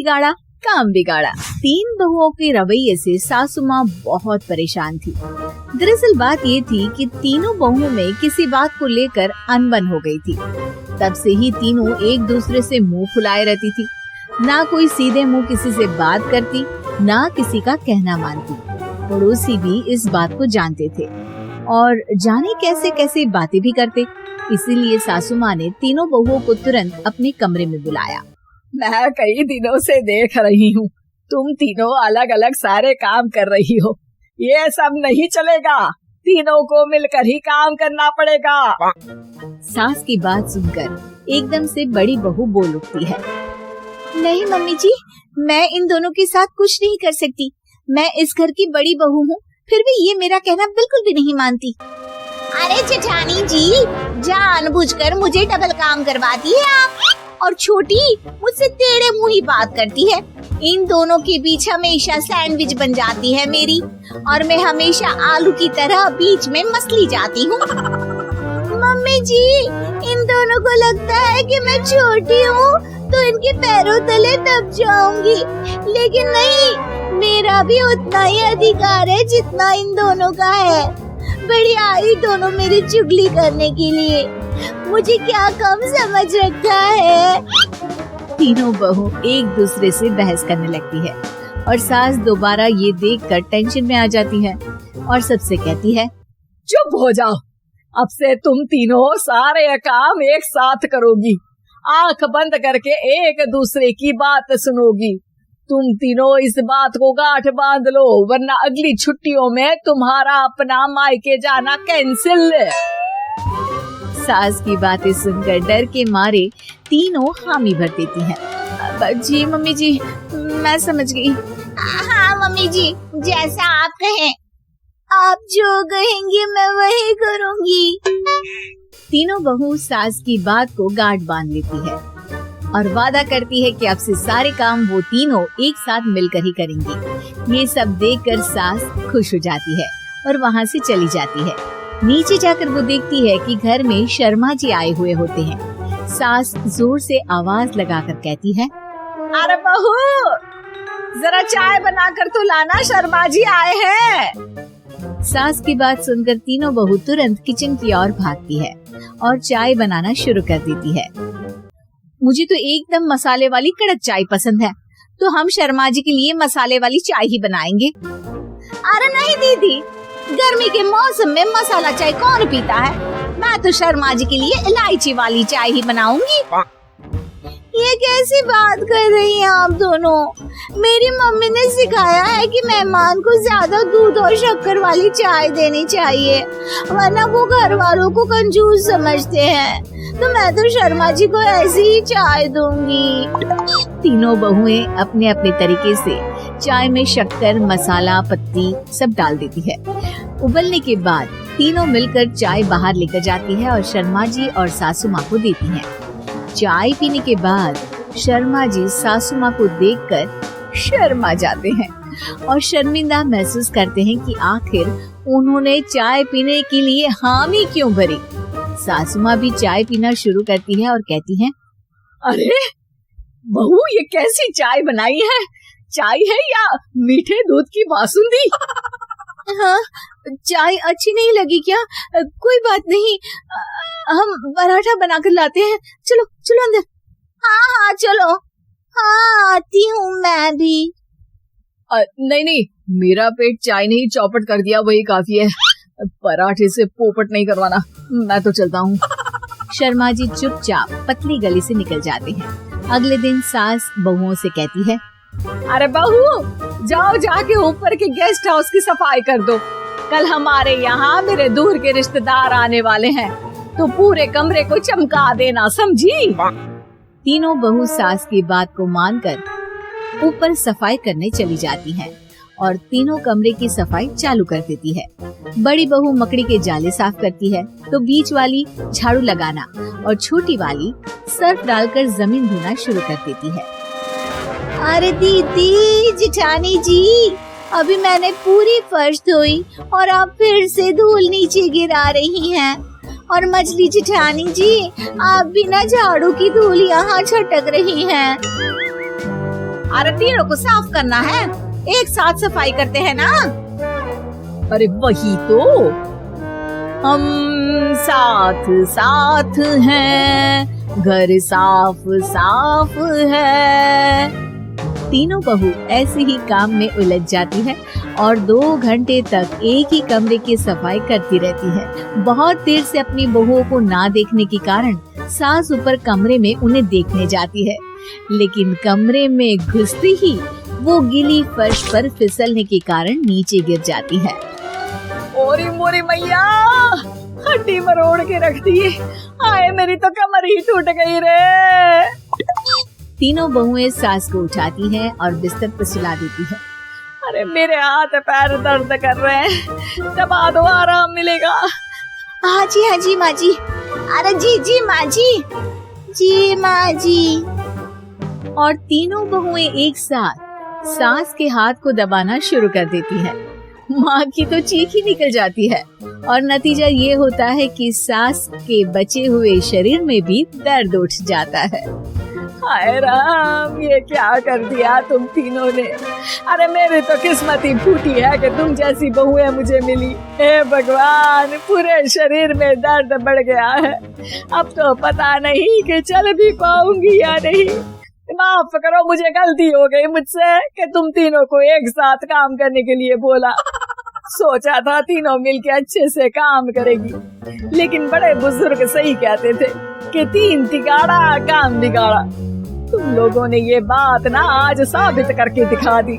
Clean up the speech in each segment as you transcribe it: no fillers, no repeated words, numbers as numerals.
बिगाड़ा काम बिगाड़ा। 3 बहुओं के रवैये से सासू माँ बहुत परेशान थी। दरअसल बात ये थी कि तीनों बहुओं में किसी बात को लेकर अनबन हो गई थी। तब से ही तीनों एक दूसरे से मुंह फुलाए रहती थी। ना कोई सीधे मुंह किसी से बात करती, ना किसी का कहना मानती। पड़ोसी भी इस बात को जानते थे और जाने कैसे कैसे बातें भी करते। इसीलिए सासू माँ ने तीनों बहुओं को तुरंत अपने कमरे में बुलाया। मैं कई दिनों से देख रही हूँ, तुम तीनों अलग अलग सारे काम कर रही हो। ये सब नहीं चलेगा, तीनों को मिलकर ही काम करना पड़ेगा। सास की बात सुनकर एकदम से बड़ी बहू बोल उठती है। नहीं मम्मी जी, मैं इन दोनों के साथ कुछ नहीं कर सकती। मैं इस घर की बड़ी बहू हूँ, फिर भी ये मेरा कहना बिल्कुल भी नहीं मानती। अरे जेठानी जी, जानबूझकर मुझे डबल काम करवाती है आप। और छोटी मुझसे टेढ़े मुंह ही बात करती है। इन दोनों के बीच हमेशा सैंडविच बन जाती है मेरी, और मैं हमेशा आलू की तरह बीच में मसली जाती हूँ। मम्मी जी, इन दोनों को लगता है कि मैं छोटी हूँ तो इनके पैरों तले दब जाऊंगी, लेकिन नहीं, मेरा भी उतना ही अधिकार है जितना इन दोनों का है। बढ़िया ही दोनों मेरी चुगली करने के लिए मुझे क्या कम समझ रखा है। तीनों बहू एक दूसरे से बहस करने लगती है और सास दोबारा ये देखकर टेंशन में आ जाती है और सबसे कहती है, चुप हो जाओ, अब से तुम तीनों सारे काम एक साथ करोगी। आंख बंद करके एक दूसरे की बात सुनोगी। तुम तीनों इस बात को गांठ बांध लो, वरना अगली छुट्टियों में तुम्हारा अपना मायके जाना कैंसिल। सास की बातें सुनकर डर के मारे तीनों हामी भर देती हैं। जी मम्मी जी, मैं समझ गई। हाँ मम्मी जी, जैसा आप कहें। आप जो कहेंगी मैं वही करूँगी। तीनों बहू सास की बात को गांठ बांध लेती है और वादा करती है कि अब से सारे काम वो तीनों एक साथ मिलकर ही करेंगी। ये सब देखकर सास खुश हो जाती है और वहाँ से चली जाती है। नीचे जाकर वो देखती है कि घर में शर्मा जी आए हुए होते हैं। सास जोर से आवाज लगाकर कहती है, अरे बहू, जरा चाय बनाकर तो लाना, शर्मा जी आए हैं। सास की बात सुनकर तीनों बहू तुरंत किचन की ओर भागती है और चाय बनाना शुरू कर देती है। मुझे तो एकदम मसाले वाली कड़क चाय पसंद है, तो हम शर्मा जी के लिए मसाले वाली चाय ही बनाएंगे। अरे नहीं दीदी, गर्मी के मौसम में मसाला चाय कौन पीता है? मैं तो शर्मा जी के लिए इलायची वाली चाय ही बनाऊंगी। ये कैसी बात कर रही हैं आप दोनों? मेरी मम्मी ने सिखाया है कि मेहमान को ज्यादा दूध और शक्कर वाली चाय देनी चाहिए, वरना वो घर वालों को कंजूस समझते हैं। तो मैं तो शर्मा जी को ऐसी ही चाय दूंगी। तीनों बहुएं अपने अपने तरीके से चाय में शक्कर, मसाला, पत्ती सब डाल देती है। उबलने के बाद तीनों मिलकर चाय बाहर लेकर जाती है और शर्मा जी और सासू माँ को देती हैं। चाय पीने के बाद शर्मा जी सासू माँ को देखकर शर्मा जाते हैं और शर्मिंदा महसूस करते हैं कि आखिर उन्होंने चाय पीने के लिए हामी क्यों भरी। सासू माँ भी चाय पीना शुरू करती है और कहती है, अरे बहू, ये कैसी चाय बनाई है? चाय है या मीठे दूध की बासुंदी? हाँ, चाय अच्छी नहीं लगी क्या? कोई बात नहीं, हम पराठा बनाकर लाते हैं। चलो चलो अंदर। हाँ चलो। हाँ, आती हूँ मैं भी। नहीं, मेरा पेट चाय ने ही चौपट कर दिया, वही काफी है। पराठे से पोपट नहीं करवाना, मैं तो चलता हूँ। शर्मा जी चुपचाप पतली गली से निकल जाते हैं। अगले दिन सास बहुओं से कहती है, अरे बहू, जाओ जाके ऊपर के गेस्ट हाउस की सफाई कर दो। कल हमारे यहाँ मेरे दूर के रिश्तेदार आने वाले हैं, तो पूरे कमरे को चमका देना, समझी? तीनों बहू सास की बात को मानकर ऊपर सफाई करने चली जाती हैं और तीनों कमरे की सफाई चालू कर देती है। बड़ी बहू मकड़ी के जाले साफ करती है, तो बीच वाली झाड़ू लगाना और छोटी वाली सर्फ डालकर जमीन धोना शुरू कर देती है। अरे दीदी, जेठानी जी, अभी मैंने पूरी फर्श धोई और आप फिर से धूल नीचे गिरा रही हैं। और मछली जेठानी जी, आप बिना झाड़ू की धूल यहाँ छटक रही हैं। अरे तीनों को साफ करना है, एक साथ सफाई करते हैं ना। अरे वही तो, हम साथ साथ हैं, घर साफ साफ है। तीनों बहू ऐसे ही काम में उलझ जाती है और 2 घंटे तक एक ही कमरे की सफाई करती रहती है। बहुत देर से अपनी बहुओं को ना देखने के कारण सास ऊपर कमरे में उन्हें देखने जाती है, लेकिन कमरे में घुसते ही वो गीली फर्श पर फिसलने के कारण नीचे गिर जाती है। ओरी मोरी मैया, हड्डी मरोड़ के रख दी। आए मेरी तो कमर ही टूट गई रे। तीनों बहुएं सास को उठाती हैं और बिस्तर पर सुला देती है। अरे मेरे हाथ पैर दर्द कर रहे हैं, दबा दो, आराम मिलेगा। हाँ जी माँ जी। अरे जी माँ जी माँ जी। और तीनों बहुएं एक साथ सास के हाथ को दबाना शुरू कर देती है। माँ की तो चीख ही निकल जाती है और नतीजा ये होता है कि सास के बचे हुए शरीर में भी दर्द उठ जाता है। हाय राम, ये क्या कर दिया तुम तीनों ने। अरे मेरी तो किस्मत ही फूटी है कि तुम जैसी बहुएं मुझे मिली। हे भगवान, पूरे शरीर में दर्द बढ़ गया है। अब तो पता नहीं कि चल भी पाऊंगी या नहीं। माफ करो, मुझे गलती हो गई मुझसे कि तुम तीनों को एक साथ काम करने के लिए बोला। सोचा था तीनों मिलके अच्छे से काम करेगी, लेकिन बड़े बुजुर्ग सही कहते थे कि 3 तिगाड़ा काम बिगाड़ा। तुम लोगों ने ये बात ना आज साबित करके दिखा दी।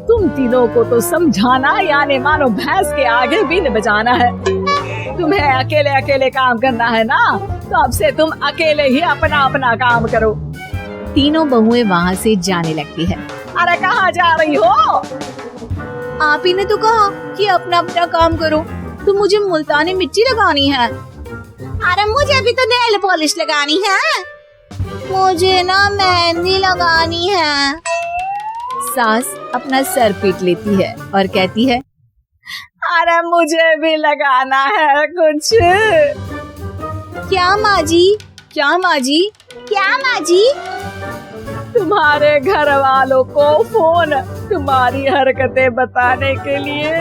तुम तीनों को तो समझाना यानी मानो भैंस के आगे बीन बजाना है। तुम्हें अकेले अकेले काम करना है ना, तो अब से तुम अकेले ही अपना अपना काम करो। तीनों बहुएं वहाँ से जाने लगती है। अरे कहाँ जा रही हो? आप ही ने तो कहा कि अपना अपना काम करो, तो मुझे मुल्तानी मिट्टी लगानी है। अरे मुझे भी तो नेल पॉलिश लगानी है। मुझे ना मेहंदी लगानी है। सास अपना सर पीट लेती है और कहती है, अरे मुझे भी लगाना है कुछ। क्या माँ जी? क्या माँ जी? क्या माँ जी? तुम्हारे घर वालों को फोन तुम्हारी हरकतें बताने के लिए।